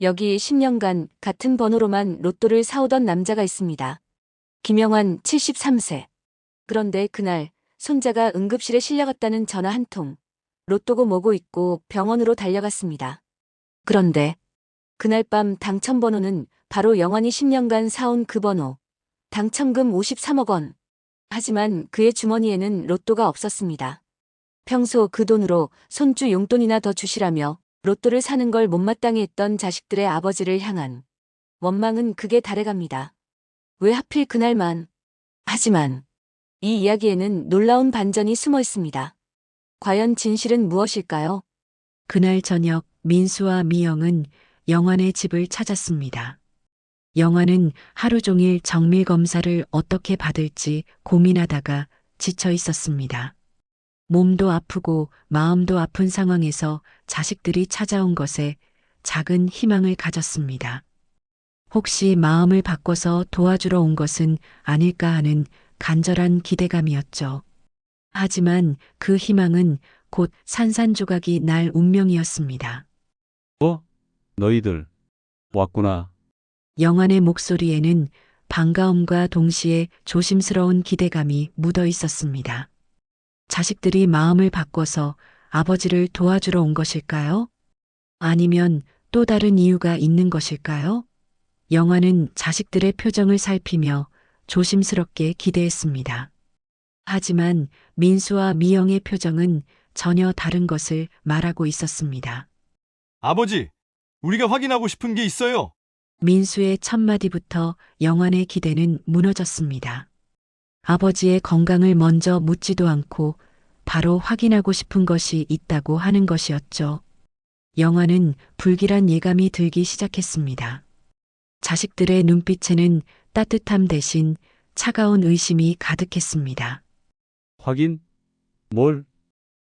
여기 10년간 같은 번호로만 로또를 사오던 남자가 있습니다. 김영환 73세. 그런데 그날 손자가 응급실에 실려갔다는 전화 한 통. 로또고 뭐고 있고 병원으로 달려갔습니다. 그런데 그날 밤 당첨 번호는 바로 영환이 10년간 사온 그 번호. 당첨금 53억 원. 하지만 그의 주머니에는 로또가 없었습니다. 평소 그 돈으로 손주 용돈이나 더 주시라며 로또를 사는 걸 못마땅해 했던 자식들의 아버지를 향한 원망은 극에 달해갑니다. 왜 하필 그날만? 하지만 이 이야기에는 놀라운 반전이 숨어 있습니다. 과연 진실은 무엇일까요? 그날 저녁 민수와 미영은 영환의 집을 찾았습니다. 영환은 하루 종일 정밀 검사를 어떻게 받을지 고민하다가 지쳐 있었습니다. 몸도 아프고 마음도 아픈 상황에서 자식들이 찾아온 것에 작은 희망을 가졌습니다. 혹시 마음을 바꿔서 도와주러 온 것은 아닐까 하는 간절한 기대감이었죠. 하지만 그 희망은 곧 산산조각이 날 운명이었습니다. 너희들 왔구나. 영환의 목소리에는 반가움과 동시에 조심스러운 기대감이 묻어 있었습니다. 자식들이 마음을 바꿔서 아버지를 도와주러 온 것일까요? 아니면 또 다른 이유가 있는 것일까요? 영환은 자식들의 표정을 살피며 조심스럽게 기대했습니다. 하지만 민수와 미영의 표정은 전혀 다른 것을 말하고 있었습니다. 아버지, 우리가 확인하고 싶은 게 있어요. 민수의 첫마디부터 영환의 기대는 무너졌습니다. 아버지의 건강을 먼저 묻지도 않고 바로 확인하고 싶은 것이 있다고 하는 것이었죠. 영환은 불길한 예감이 들기 시작했습니다. 자식들의 눈빛에는 따뜻함 대신 차가운 의심이 가득했습니다. 확인? 뭘?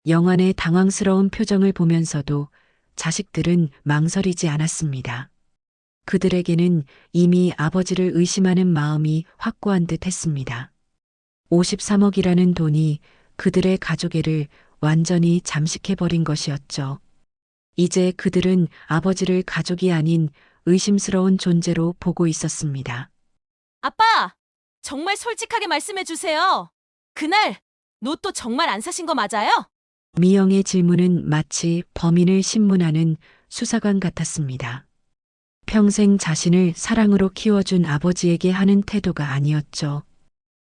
영환의 당황스러운 표정을 보면서도 자식들은 망설이지 않았습니다. 그들에게는 이미 아버지를 의심하는 마음이 확고한 듯 했습니다. 53억이라는 돈이 그들의 가족애를 완전히 잠식해버린 것이었죠. 이제 그들은 아버지를 가족이 아닌 의심스러운 존재로 보고 있었습니다. 아빠! 정말 솔직하게 말씀해 주세요. 그날 로또 정말 안 사신 거 맞아요? 미영의 질문은 마치 범인을 신문하는 수사관 같았습니다. 평생 자신을 사랑으로 키워준 아버지에게 하는 태도가 아니었죠.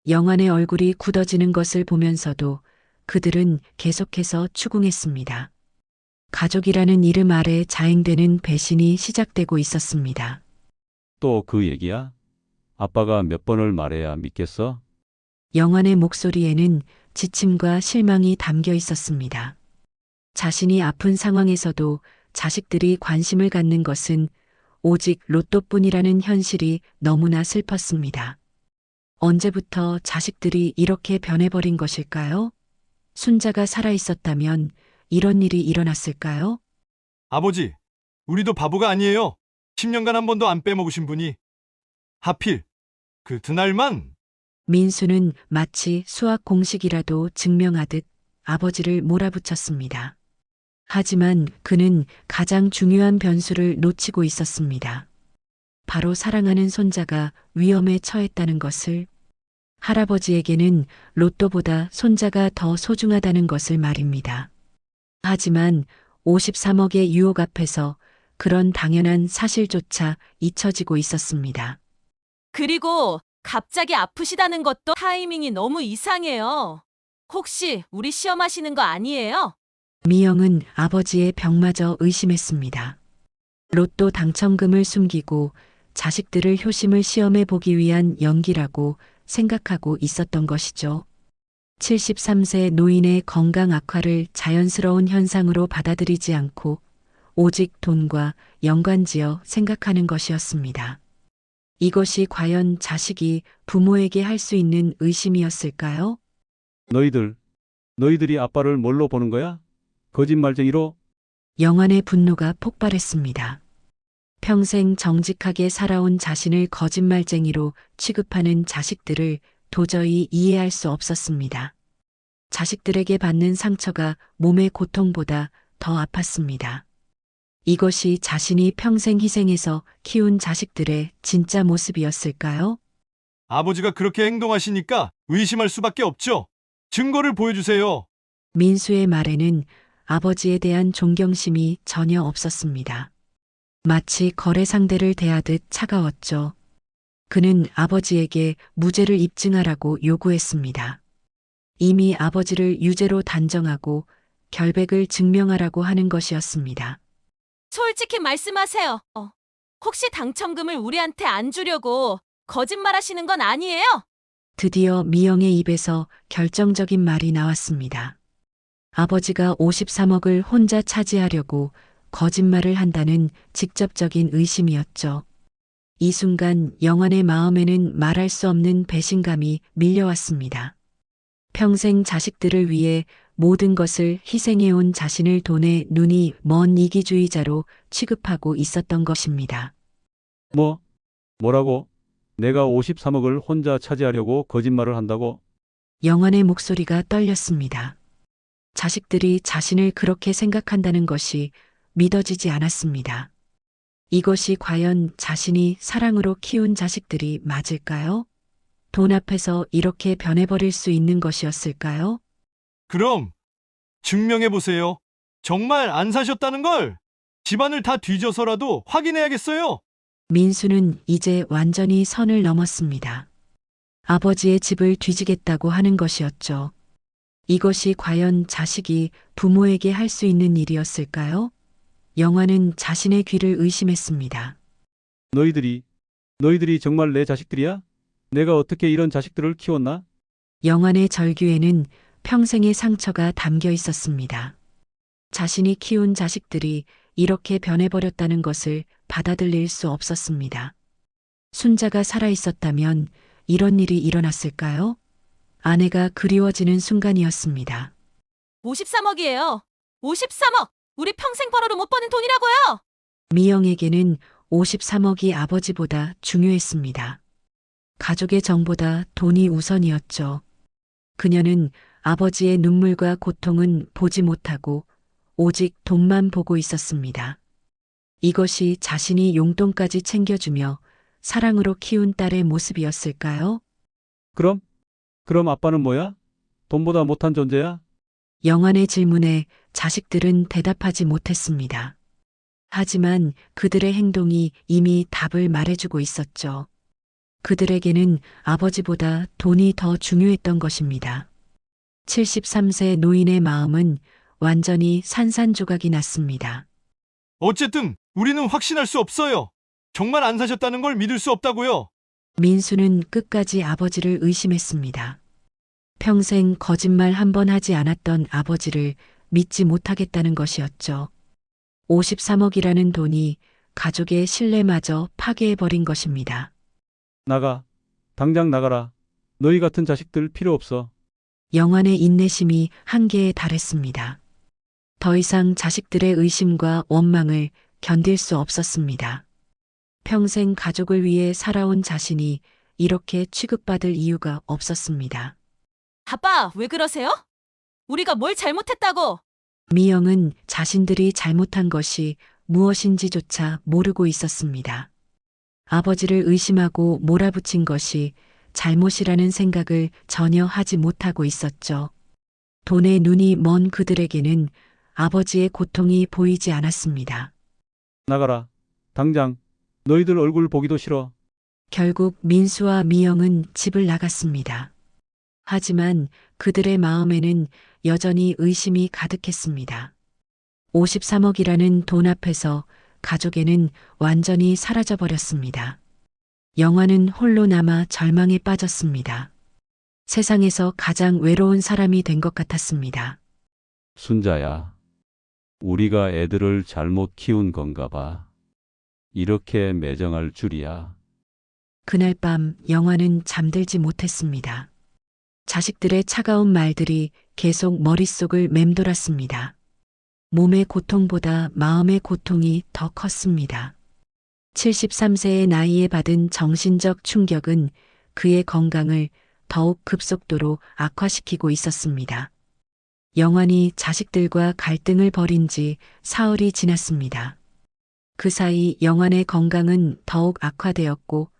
영환의 얼굴이 굳어지는 것을 보면서도 그들은 계속해서 추궁했습니다. 가족이라는 이름 아래 자행되는 배신이 시작되고 있었습니다. 또 그 얘기야? 아빠가 몇 번을 말해야 믿겠어? 영환의 목소리에는 지침과 실망이 담겨 있었습니다. 자신이 아픈 상황에서도 자식들이 관심을 갖는 것은 오직 로또뿐이라는 현실이 너무나 슬펐습니다. 언제부터 자식들이 이렇게 변해버린 것일까요? 순자가 살아있었다면 이런 일이 일어났을까요? 아버지, 우리도 바보가 아니에요. 10년간 한 번도 안 빼먹으신 분이. 하필, 그날만. 민수는 마치 수학 공식이라도 증명하듯 아버지를 몰아붙였습니다. 하지만 그는 가장 중요한 변수를 놓치고 있었습니다. 바로 사랑하는 손자가 위험에 처했다는 것을, 할아버지에게는 로또보다 손자가 더 소중하다는 것을 말입니다. 하지만 53억의 유혹 앞에서 그런 당연한 사실조차 잊혀지고 있었습니다. 그리고 갑자기 아프시다는 것도 타이밍이 너무 이상해요. 혹시 우리 시험하시는 거 아니에요? 미영은 아버지의 병마저 의심했습니다. 로또 당첨금을 숨기고 자식들을 효심을 시험해 보기 위한 연기라고 생각하고 있었던 것이죠. 73세 노인의 건강 악화를 자연스러운 현상으로 받아들이지 않고 오직 돈과 연관지어 생각하는 것이었습니다. 이것이 과연 자식이 부모에게 할 수 있는 의심이었을까요? 너희들이 아빠를 뭘로 보는 거야? 거짓말쟁이로? 영환의 분노가 폭발했습니다. 평생 정직하게 살아온 자신을 거짓말쟁이로 취급하는 자식들을 도저히 이해할 수 없었습니다. 자식들에게 받는 상처가 몸의 고통보다 더 아팠습니다. 이것이 자신이 평생 희생해서 키운 자식들의 진짜 모습이었을까요? 아버지가 그렇게 행동하시니까 의심할 수밖에 없죠. 증거를 보여주세요. 민수의 말에는 아버지에 대한 존경심이 전혀 없었습니다. 마치 거래 상대를 대하듯 차가웠죠. 그는 아버지에게 무죄를 입증하라고 요구했습니다. 이미 아버지를 유죄로 단정하고 결백을 증명하라고 하는 것이었습니다. 솔직히 말씀하세요. 혹시 당첨금을 우리한테 안 주려고 거짓말하시는 건 아니에요? 드디어 미영의 입에서 결정적인 말이 나왔습니다. 아버지가 53억을 혼자 차지하려고 거짓말을 한다는 직접적인 의심이었죠. 이 순간 영환의 마음에는 말할 수 없는 배신감이 밀려왔습니다. 평생 자식들을 위해 모든 것을 희생해온 자신을 돈에 눈이 먼 이기주의자로 취급하고 있었던 것입니다. 뭐라고? 내가 53억을 혼자 차지하려고 거짓말을 한다고? 영환의 목소리가 떨렸습니다. 자식들이 자신을 그렇게 생각한다는 것이 믿어지지 않았습니다. 이것이 과연 자신이 사랑으로 키운 자식들이 맞을까요? 돈 앞에서 이렇게 변해버릴 수 있는 것이었을까요? 그럼 증명해보세요. 정말 안 사셨다는 걸 집안을 다 뒤져서라도 확인해야겠어요. 민수는 이제 완전히 선을 넘었습니다. 아버지의 집을 뒤지겠다고 하는 것이었죠. 이것이 과연 자식이 부모에게 할 수 있는 일이었을까요? 영화는 자신의 귀를 의심했습니다. 너희들이 정말 내 자식들이야? 내가 어떻게 이런 자식들을 키웠나? 영환의 절규에는 평생의 상처가 담겨 있었습니다. 자신이 키운 자식들이 이렇게 변해버렸다는 것을 받아들일 수 없었습니다. 순자가 살아있었다면 이런 일이 일어났을까요? 아내가 그리워지는 순간이었습니다. 53억이에요. 53억! 우리 평생 벌어도 못 버는 돈이라고요! 미영에게는 53억이 아버지보다 중요했습니다. 가족의 정보다 돈이 우선이었죠. 그녀는 아버지의 눈물과 고통은 보지 못하고 오직 돈만 보고 있었습니다. 이것이 자신이 용돈까지 챙겨주며 사랑으로 키운 딸의 모습이었을까요? 그럼 아빠는 뭐야? 돈보다 못한 존재야? 영환의 질문에 자식들은 대답하지 못했습니다. 하지만 그들의 행동이 이미 답을 말해주고 있었죠. 그들에게는 아버지보다 돈이 더 중요했던 것입니다. 73세 노인의 마음은 완전히 산산조각이 났습니다. 어쨌든 우리는 확신할 수 없어요. 정말 안 사셨다는 걸 믿을 수 없다고요. 민수는 끝까지 아버지를 의심했습니다. 평생 거짓말 한 번 하지 않았던 아버지를 믿지 못하겠다는 것이었죠. 53억이라는 돈이 가족의 신뢰마저 파괴해버린 것입니다. 나가. 당장 나가라. 너희 같은 자식들 필요 없어. 영환의 인내심이 한계에 달했습니다. 더 이상 자식들의 의심과 원망을 견딜 수 없었습니다. 평생 가족을 위해 살아온 자신이 이렇게 취급받을 이유가 없었습니다. 아빠, 왜 그러세요? 우리가 뭘 잘못했다고? 미영은 자신들이 잘못한 것이 무엇인지조차 모르고 있었습니다. 아버지를 의심하고 몰아붙인 것이 잘못이라는 생각을 전혀 하지 못하고 있었죠. 돈에 눈이 먼 그들에게는 아버지의 고통이 보이지 않았습니다. 나가라. 당장. 너희들 얼굴 보기도 싫어. 결국 민수와 미영은 집을 나갔습니다. 하지만 그들의 마음에는 여전히 의심이 가득했습니다. 53억이라는 돈 앞에서 가족에는 완전히 사라져버렸습니다. 영화는 홀로 남아 절망에 빠졌습니다. 세상에서 가장 외로운 사람이 된 것 같았습니다. 순자야. 우리가 애들을 잘못 키운 건가 봐. 이렇게 매정할 줄이야. 그날 밤 영화는 잠들지 못했습니다. 자식들의 차가운 말들이 계속 머릿속을 맴돌았습니다. 몸의 고통보다 마음의 고통이 더 컸습니다. 73세의 나이에 받은 정신적 충격은 그의 건강을 더욱 급속도로 악화시키고 있었습니다. 영환이 자식들과 갈등을 벌인 지 사흘이 지났습니다. 그 사이 영환의 건강은 더욱 악화되었고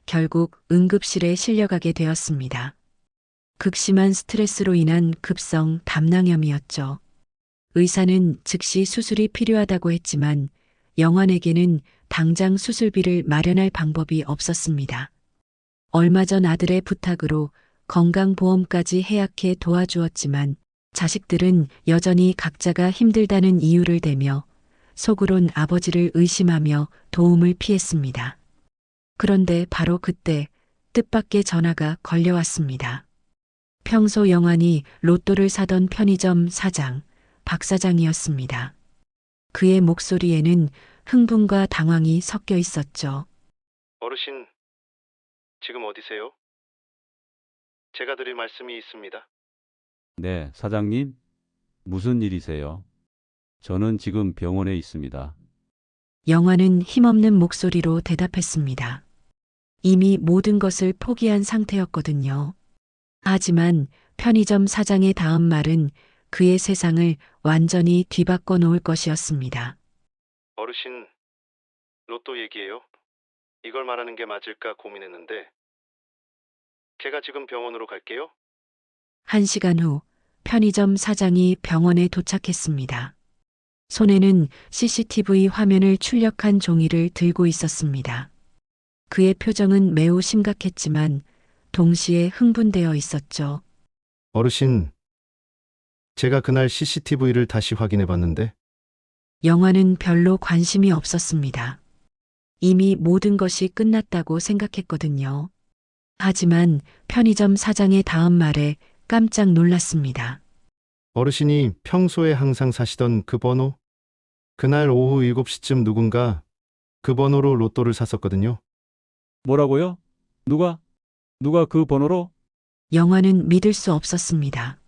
결국 응급실에 실려가게 되었습니다. 극심한 스트레스로 인한 급성 담낭염이었죠. 의사는 즉시 수술이 필요하다고 했지만 영환에게는 당장 수술비를 마련할 방법이 없었습니다. 얼마 전 아들의 부탁으로 건강보험까지 해약해 도와주었지만 자식들은 여전히 각자가 힘들다는 이유를 대며 속으론 아버지를 의심하며 도움을 피했습니다. 그런데 바로 그때 뜻밖의 전화가 걸려왔습니다. 평소 영환이 로또를 사던 편의점 사장, 박 사장이었습니다. 그의 목소리에는 흥분과 당황이 섞여 있었죠. 어르신, 지금 어디세요? 제가 드릴 말씀이 있습니다. 네, 사장님. 무슨 일이세요? 저는 지금 병원에 있습니다. 영환은 힘없는 목소리로 대답했습니다. 이미 모든 것을 포기한 상태였거든요. 하지만 편의점 사장의 다음 말은 그의 세상을 완전히 뒤바꿔 놓을 것이었습니다. 어르신, 로또 얘기예요? 이걸 말하는 게 맞을까 고민했는데 제가 지금 병원으로 갈게요. 1시간 후 편의점 사장이 병원에 도착했습니다. 손에는 CCTV 화면을 출력한 종이를 들고 있었습니다. 그의 표정은 매우 심각했지만 동시에 흥분되어 있었죠. 어르신, 제가 그날 CCTV를 다시 확인해 봤는데 영화는 별로 관심이 없었습니다. 이미 모든 것이 끝났다고 생각했거든요. 하지만 편의점 사장의 다음 말에 깜짝 놀랐습니다. 어르신이 평소에 항상 사시던 그 번호? 그날 오후 7시쯤 누군가 그 번호로 로또를 샀었거든요. 뭐라고요? 누가 그 번호로? 영화는 믿을 수 없었습니다.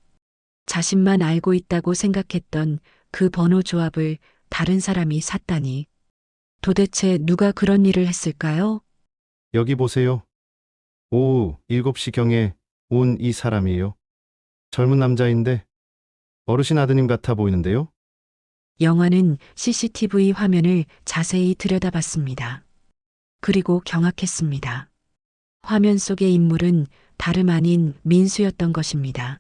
자신만 알고 있다고 생각했던 그 번호 조합을 다른 사람이 샀다니. 도대체 누가 그런 일을 했을까요? 여기 보세요. 오후 7시경에 온 이 사람이에요. 젊은 남자인데 어르신 아드님 같아 보이는데요? 영화는 CCTV 화면을 자세히 들여다봤습니다. 그리고 경악했습니다. 화면 속의 인물은 다름 아닌 민수였던 것입니다.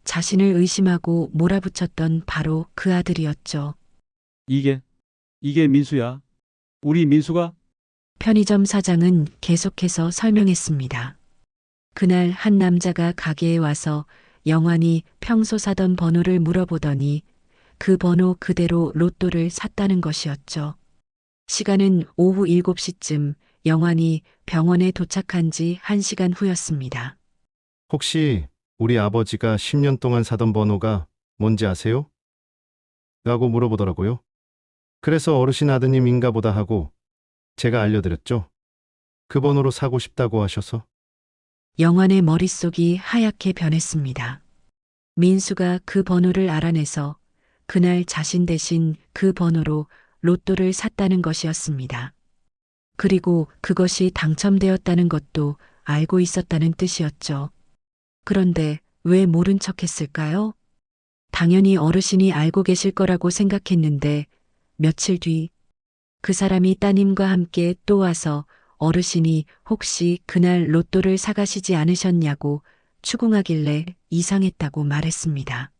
자신을 의심하고 몰아붙였던 바로 그 아들이었죠. 이게 민수야. 우리 민수가? 편의점 사장은 계속해서 설명했습니다. 그날 한 남자가 가게에 와서 영환이 평소 사던 번호를 물어보더니 그 번호 그대로 로또를 샀다는 것이었죠. 시간은 오후 7시쯤 영환이 병원에 도착한 지 1시간 후였습니다. 혹시 우리 아버지가 10년 동안 사던 번호가 뭔지 아세요? 라고 물어보더라고요. 그래서 어르신 아드님인가 보다 하고 제가 알려드렸죠. 그 번호로 사고 싶다고 하셔서. 영환의 머릿속이 하얗게 변했습니다. 민수가 그 번호를 알아내서 그날 자신 대신 그 번호로 로또를 샀다는 것이었습니다. 그리고 그것이 당첨되었다는 것도 알고 있었다는 뜻이었죠. 그런데 왜 모른 척 했을까요? 당연히 어르신이 알고 계실 거라고 생각했는데 며칠 뒤 그 사람이 따님과 함께 또 와서 어르신이 혹시 그날 로또를 사가시지 않으셨냐고 추궁하길래 이상했다고 말했습니다.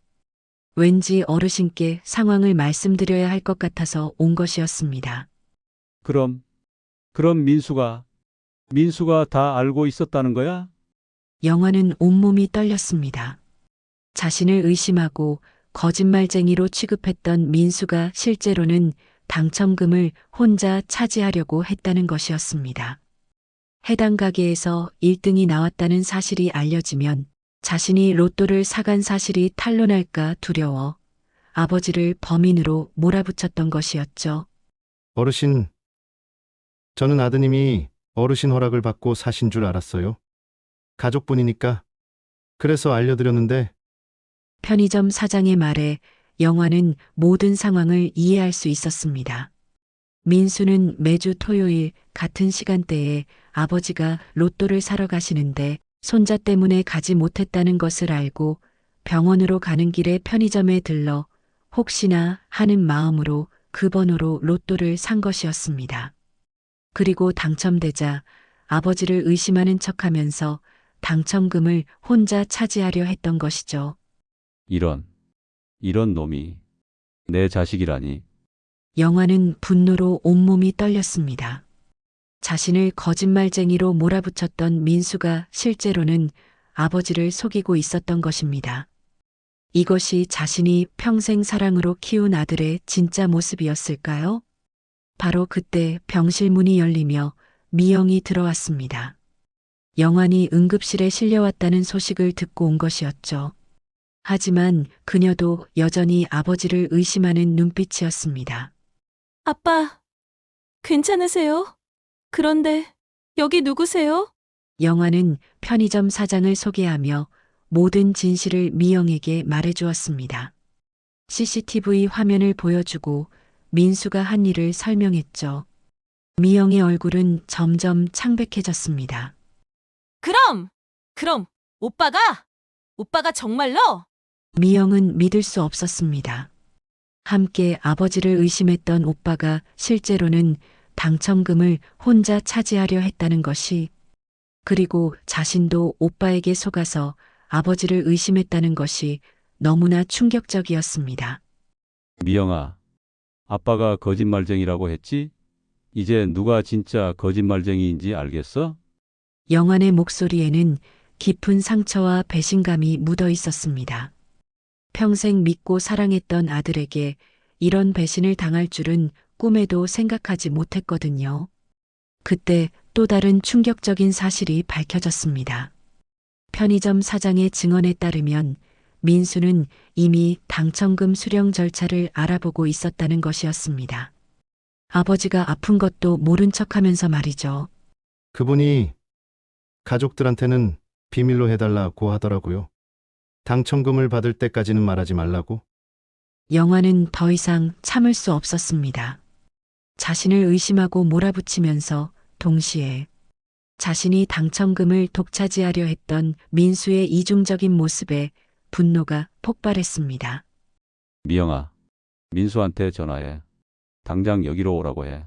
왠지 어르신께 상황을 말씀드려야 할 것 같아서 온 것이었습니다. 그럼 민수가 다 알고 있었다는 거야? 영화는 온몸이 떨렸습니다. 자신을 의심하고 거짓말쟁이로 취급했던 민수가 실제로는 당첨금을 혼자 차지하려고 했다는 것이었습니다. 해당 가게에서 1등이 나왔다는 사실이 알려지면 자신이 로또를 사간 사실이 탄로날까 두려워 아버지를 범인으로 몰아붙였던 것이었죠. 어르신, 저는 아드님이 어르신 허락을 받고 사신 줄 알았어요. 가족분이니까. 그래서 알려드렸는데 편의점 사장의 말에 영화는 모든 상황을 이해할 수 있었습니다. 민수는 매주 토요일 같은 시간대에 아버지가 로또를 사러 가시는데 손자 때문에 가지 못했다는 것을 알고 병원으로 가는 길에 편의점에 들러 혹시나 하는 마음으로 그 번호로 로또를 산 것이었습니다. 그리고 당첨되자 아버지를 의심하는 척하면서 당첨금을 혼자 차지하려 했던 것이죠. 이런 놈이 내 자식이라니. 영화는 분노로 온몸이 떨렸습니다. 자신을 거짓말쟁이로 몰아붙였던 민수가 실제로는 아버지를 속이고 있었던 것입니다. 이것이 자신이 평생 사랑으로 키운 아들의 진짜 모습이었을까요? 바로 그때 병실 문이 열리며 미영이 들어왔습니다. 영환이 응급실에 실려왔다는 소식을 듣고 온 것이었죠. 하지만 그녀도 여전히 아버지를 의심하는 눈빛이었습니다. 아빠, 괜찮으세요? 그런데 여기 누구세요? 영화는 편의점 사장을 소개하며 모든 진실을 미영에게 말해주었습니다. CCTV 화면을 보여주고 민수가 한 일을 설명했죠. 미영의 얼굴은 점점 창백해졌습니다. 그럼 오빠가 정말로? 미영은 믿을 수 없었습니다. 함께 아버지를 의심했던 오빠가 실제로는 당첨금을 혼자 차지하려 했다는 것이, 그리고 자신도 오빠에게 속아서 아버지를 의심했다는 것이 너무나 충격적이었습니다. 미영아, 아빠가 거짓말쟁이라고 했지? 이제 누가 진짜 거짓말쟁이인지 알겠어? 영환의 목소리에는 깊은 상처와 배신감이 묻어 있었습니다. 평생 믿고 사랑했던 아들에게 이런 배신을 당할 줄은 꿈에도 생각하지 못했거든요. 그때 또 다른 충격적인 사실이 밝혀졌습니다. 편의점 사장의 증언에 따르면 민수는 이미 당첨금 수령 절차를 알아보고 있었다는 것이었습니다. 아버지가 아픈 것도 모른 척하면서 말이죠. 그분이 가족들한테는 비밀로 해달라고 하더라고요. 당첨금을 받을 때까지는 말하지 말라고. 영화는 더 이상 참을 수 없었습니다. 자신을 의심하고 몰아붙이면서 동시에 자신이 당첨금을 독차지하려 했던 민수의 이중적인 모습에 분노가 폭발했습니다. 미영아, 민수한테 전화해. 당장 여기로 오라고 해.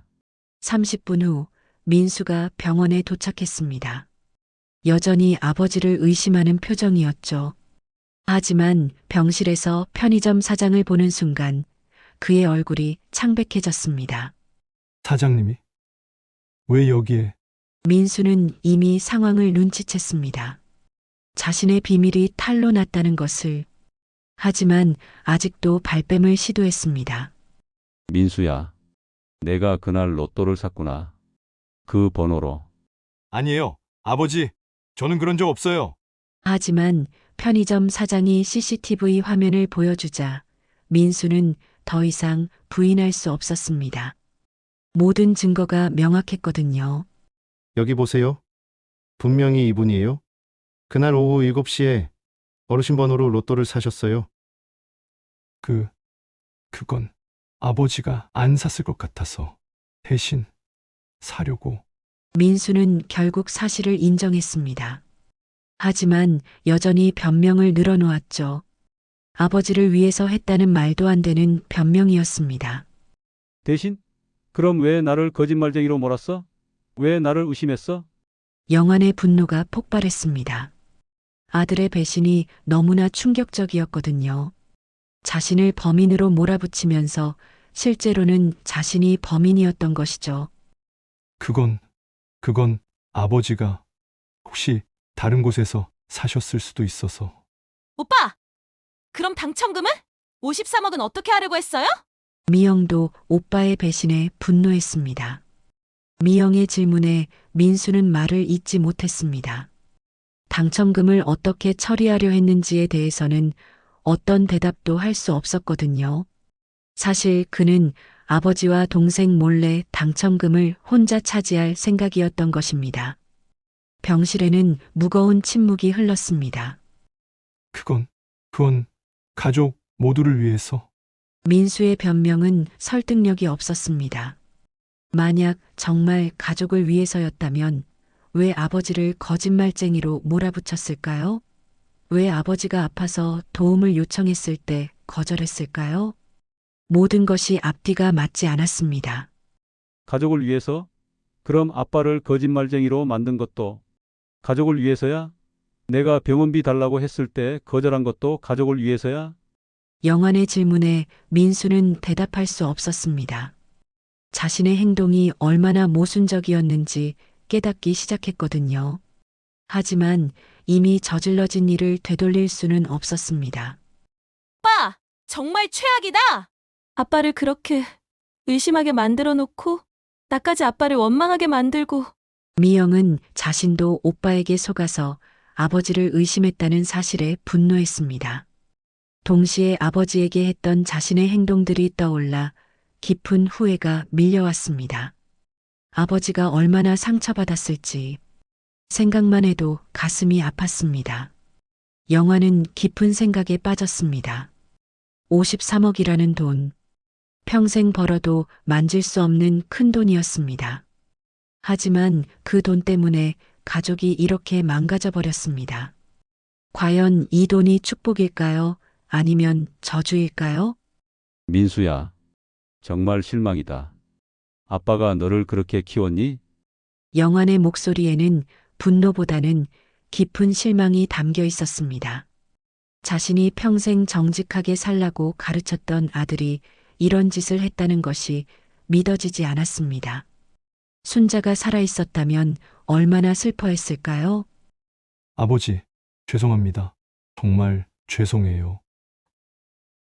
30분 후 민수가 병원에 도착했습니다. 여전히 아버지를 의심하는 표정이었죠. 하지만 병실에서 편의점 사장을 보는 순간 그의 얼굴이 창백해졌습니다. 사장님이 왜 여기에? 민수는 이미 상황을 눈치챘습니다. 자신의 비밀이 탄로 났다는 것을. 하지만 아직도 발뺌을 시도했습니다. 민수야, 내가 그날 로또를 샀구나. 그 번호로. 아니에요. 아버지, 저는 그런 적 없어요. 하지만 편의점 사장이 CCTV 화면을 보여주자 민수는 더 이상 부인할 수 없었습니다. 모든 증거가 명확했거든요. 여기 보세요. 분명히 이분이에요. 그날 오후 7시에 어르신 번호로 로또를 사셨어요. 그건 아버지가 안 샀을 것 같아서 대신 사려고. 민수는 결국 사실을 인정했습니다. 하지만 여전히 변명을 늘어놓았죠. 아버지를 위해서 했다는 말도 안 되는 변명이었습니다. 대신? 그럼 왜 나를 거짓말쟁이로 몰았어? 왜 나를 의심했어? 영환의 분노가 폭발했습니다. 아들의 배신이 너무나 충격적이었거든요. 자신을 범인으로 몰아붙이면서 실제로는 자신이 범인이었던 것이죠. 그건 아버지가 혹시 다른 곳에서 사셨을 수도 있어서. 오빠! 그럼 당첨금은? 53억은 어떻게 하려고 했어요? 미영도 오빠의 배신에 분노했습니다. 미영의 질문에 민수는 말을 잇지 못했습니다. 당첨금을 어떻게 처리하려 했는지에 대해서는 어떤 대답도 할 수 없었거든요. 사실 그는 아버지와 동생 몰래 당첨금을 혼자 차지할 생각이었던 것입니다. 병실에는 무거운 침묵이 흘렀습니다. 그건 가족 모두를 위해서. 민수의 변명은 설득력이 없었습니다. 만약 정말 가족을 위해서였다면 왜 아버지를 거짓말쟁이로 몰아붙였을까요? 왜 아버지가 아파서 도움을 요청했을 때 거절했을까요? 모든 것이 앞뒤가 맞지 않았습니다. 가족을 위해서? 그럼 아빠를 거짓말쟁이로 만든 것도 가족을 위해서야? 내가 병원비 달라고 했을 때 거절한 것도 가족을 위해서야? 영환의 질문에 민수는 대답할 수 없었습니다. 자신의 행동이 얼마나 모순적이었는지 깨닫기 시작했거든요. 하지만 이미 저질러진 일을 되돌릴 수는 없었습니다. 아빠, 정말 최악이다! 아빠를 그렇게 의심하게 만들어 놓고 나까지 아빠를 원망하게 만들고 미영은 자신도 오빠에게 속아서 아버지를 의심했다는 사실에 분노했습니다. 동시에 아버지에게 했던 자신의 행동들이 떠올라 깊은 후회가 밀려왔습니다. 아버지가 얼마나 상처받았을지 생각만 해도 가슴이 아팠습니다. 영화는 깊은 생각에 빠졌습니다. 53억이라는 돈, 평생 벌어도 만질 수 없는 큰 돈이었습니다. 하지만 그 돈 때문에 가족이 이렇게 망가져 버렸습니다. 과연 이 돈이 축복일까요? 아니면 저주일까요? 민수야, 정말 실망이다. 아빠가 너를 그렇게 키웠니? 영환의 목소리에는 분노보다는 깊은 실망이 담겨 있었습니다. 자신이 평생 정직하게 살라고 가르쳤던 아들이 이런 짓을 했다는 것이 믿어지지 않았습니다. 순자가 살아있었다면 얼마나 슬퍼했을까요? 아버지, 죄송합니다. 정말 죄송해요.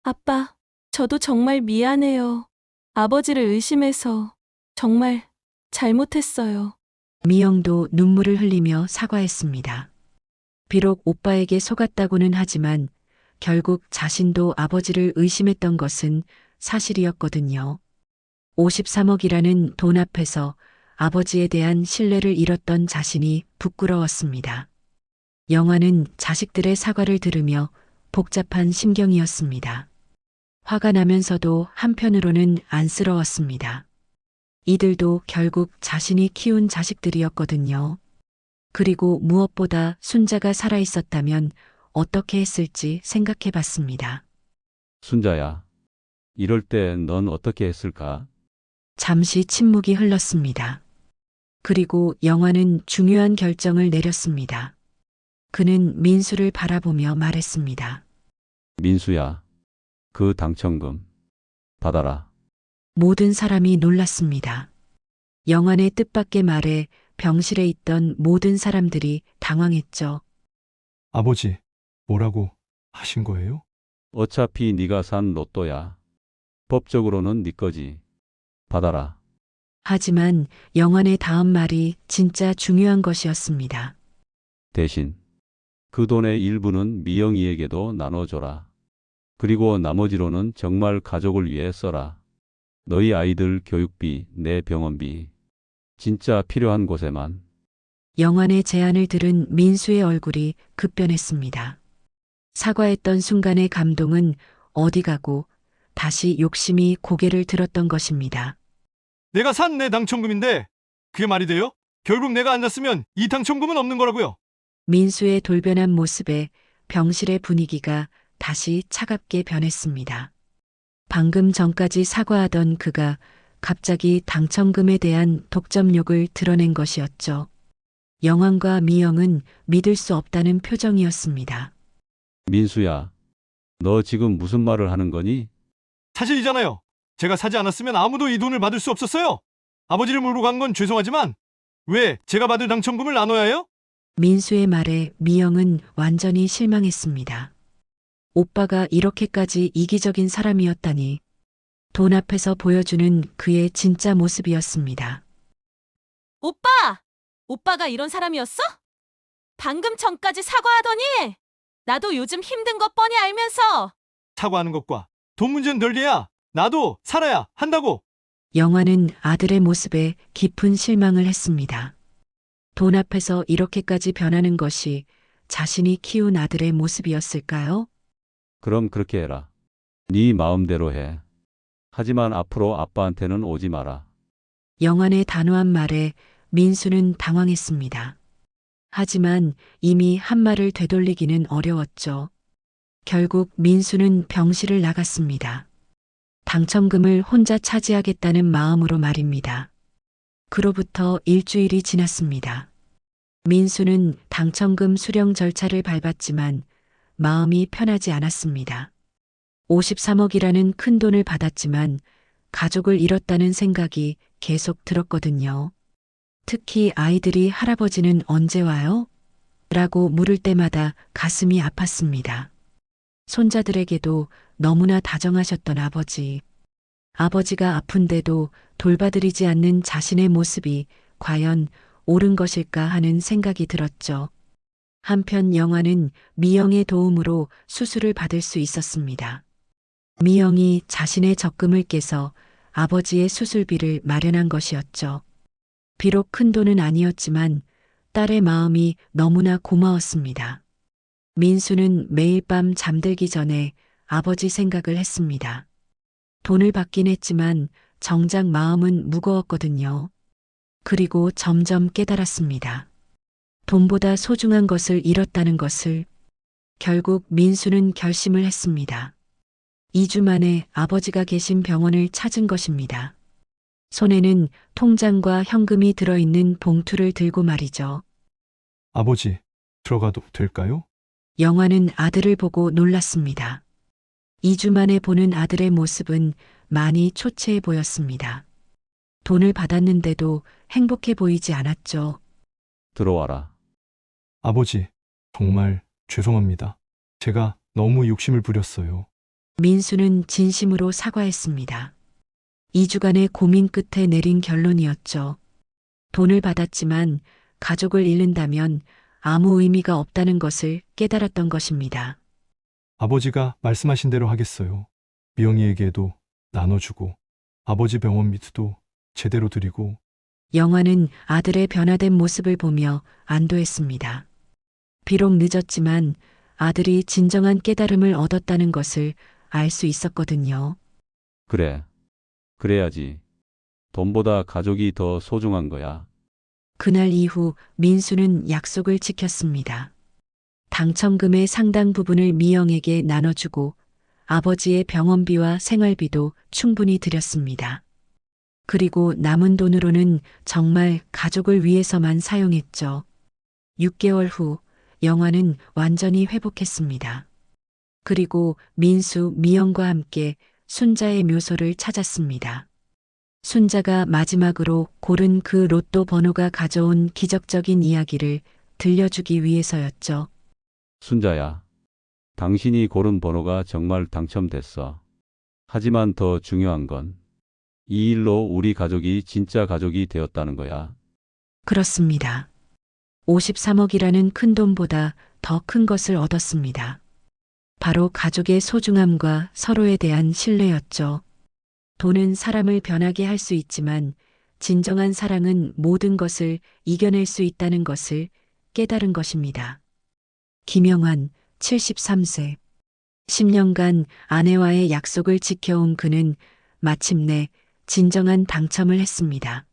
아빠, 저도 정말 미안해요. 아버지를 의심해서 정말 잘못했어요. 미영도 눈물을 흘리며 사과했습니다. 비록 오빠에게 속았다고는 하지만 결국 자신도 아버지를 의심했던 것은 사실이었거든요. 53억이라는 돈 앞에서 아버지에 대한 신뢰를 잃었던 자신이 부끄러웠습니다. 영화는 자식들의 사과를 들으며 복잡한 심경이었습니다. 화가 나면서도 한편으로는 안쓰러웠습니다. 이들도 결국 자신이 키운 자식들이었거든요. 그리고 무엇보다 순자가 살아있었다면 어떻게 했을지 생각해 봤습니다. 순자야, 이럴 때 넌 어떻게 했을까? 잠시 침묵이 흘렀습니다. 그리고 영화는 중요한 결정을 내렸습니다. 그는 민수를 바라보며 말했습니다. 민수야, 그 당첨금 받아라. 모든 사람이 놀랐습니다. 영환의 뜻밖의 말에 병실에 있던 모든 사람들이 당황했죠. 아버지, 뭐라고 하신 거예요? 어차피 네가 산 로또야. 법적으로는 네 거지. 받아라. 하지만 영환의 다음 말이 진짜 중요한 것이었습니다. 대신 그 돈의 일부는 미영이에게도 나눠줘라. 그리고 나머지로는 정말 가족을 위해 써라. 너희 아이들 교육비, 내 병원비. 진짜 필요한 곳에만. 영환의 제안을 들은 민수의 얼굴이 급변했습니다. 사과했던 순간의 감동은 어디 가고 다시 욕심이 고개를 들었던 것입니다. 내가 산 내 당첨금인데 그게 말이 돼요? 결국 내가 안 샀으면 이 당첨금은 없는 거라고요. 민수의 돌변한 모습에 병실의 분위기가 다시 차갑게 변했습니다. 방금 전까지 사과하던 그가 갑자기 당첨금에 대한 독점욕을 드러낸 것이었죠. 영환과 미영은 믿을 수 없다는 표정이었습니다. 민수야, 너 지금 무슨 말을 하는 거니? 사실이잖아요. 제가 사지 않았으면 아무도 이 돈을 받을 수 없었어요. 아버지를 모르고 간 건 죄송하지만 왜 제가 받을 당첨금을 나눠야 해요? 민수의 말에 미영은 완전히 실망했습니다. 오빠가 이렇게까지 이기적인 사람이었다니. 돈 앞에서 보여주는 그의 진짜 모습이었습니다. 오빠! 오빠가 이런 사람이었어? 방금 전까지 사과하더니 나도 요즘 힘든 거 뻔히 알면서 사과하는 것과 돈 문제는 별개야. 나도 살아야 한다고. 영화는 아들의 모습에 깊은 실망을 했습니다. 돈 앞에서 이렇게까지 변하는 것이 자신이 키운 아들의 모습이었을까요? 그럼 그렇게 해라. 네 마음대로 해. 하지만 앞으로 아빠한테는 오지 마라. 영환의 단호한 말에 민수는 당황했습니다. 하지만 이미 한 말을 되돌리기는 어려웠죠. 결국 민수는 병실을 나갔습니다. 당첨금을 혼자 차지하겠다는 마음으로 말입니다. 그로부터 일주일이 지났습니다. 민수는 당첨금 수령 절차를 밟았지만 마음이 편하지 않았습니다. 53억이라는 큰 돈을 받았지만 가족을 잃었다는 생각이 계속 들었거든요. 특히 아이들이 할아버지는 언제 와요? 라고 물을 때마다 가슴이 아팠습니다. 손자들에게도 너무나 다정하셨던 아버지. 아버지가 아픈데도 돌봐드리지 않는 자신의 모습이 과연 옳은 것일까 하는 생각이 들었죠. 한편 영화는 미영의 도움으로 수술을 받을 수 있었습니다. 미영이 자신의 적금을 깨서 아버지의 수술비를 마련한 것이었죠. 비록 큰 돈은 아니었지만 딸의 마음이 너무나 고마웠습니다. 민수는 매일 밤 잠들기 전에 아버지 생각을 했습니다. 돈을 받긴 했지만 정작 마음은 무거웠거든요. 그리고 점점 깨달았습니다. 돈보다 소중한 것을 잃었다는 것을. 결국 민수는 결심을 했습니다. 2주 만에 아버지가 계신 병원을 찾은 것입니다. 손에는 통장과 현금이 들어있는 봉투를 들고 말이죠. 아버지, 들어가도 될까요? 영화는 아들을 보고 놀랐습니다. 2주 만에 보는 아들의 모습은 많이 초췌해 보였습니다. 돈을 받았는데도 행복해 보이지 않았죠. 들어와라. 아버지, 정말 죄송합니다. 제가 너무 욕심을 부렸어요. 민수는 진심으로 사과했습니다. 2주간의 고민 끝에 내린 결론이었죠. 돈을 받았지만 가족을 잃는다면 아무 의미가 없다는 것을 깨달았던 것입니다. 아버지가 말씀하신 대로 하겠어요. 미영이에게도 나눠주고 아버지 병원비도 제대로 드리고. 영화는 아들의 변화된 모습을 보며 안도했습니다. 비록 늦었지만 아들이 진정한 깨달음을 얻었다는 것을 알 수 있었거든요. 그래. 그래야지. 돈보다 가족이 더 소중한 거야. 그날 이후 민수는 약속을 지켰습니다. 당첨금의 상당 부분을 미영에게 나눠주고 아버지의 병원비와 생활비도 충분히 드렸습니다. 그리고 남은 돈으로는 정말 가족을 위해서만 사용했죠. 6개월 후 영화는 완전히 회복했습니다. 그리고 민수, 미영과 함께 순자의 묘소를 찾았습니다. 순자가 마지막으로 고른 그 로또 번호가 가져온 기적적인 이야기를 들려주기 위해서였죠. 순자야. 당신이 고른 번호가 정말 당첨됐어. 하지만 더 중요한 건 이 일로 우리 가족이 진짜 가족이 되었다는 거야. 그렇습니다. 53억이라는 큰 돈보다 더 큰 것을 얻었습니다. 바로 가족의 소중함과 서로에 대한 신뢰였죠. 돈은 사람을 변하게 할 수 있지만 진정한 사랑은 모든 것을 이겨낼 수 있다는 것을 깨달은 것입니다. 김영환, 73세. 10년간 아내와의 약속을 지켜온 그는 마침내 진정한 당첨을 했습니다.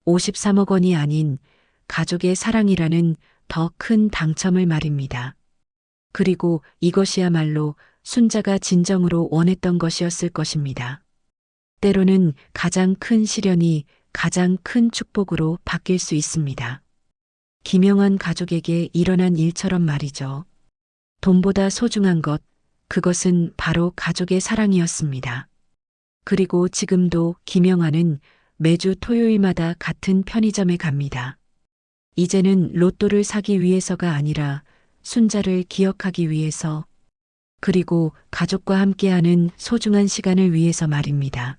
53억 원이 아닌 가족의 사랑이라는 더 큰 당첨을 말입니다. 그리고 이것이야말로 순자가 진정으로 원했던 것이었을 것입니다. 때로는 가장 큰 시련이 가장 큰 축복으로 바뀔 수 있습니다. 김영환 가족에게 일어난 일처럼 말이죠. 돈보다 소중한 것, 그것은 바로 가족의 사랑이었습니다. 그리고 지금도 김영환은 매주 토요일마다 같은 편의점에 갑니다. 이제는 로또를 사기 위해서가 아니라 순자를 기억하기 위해서, 그리고 가족과 함께하는 소중한 시간을 위해서 말입니다.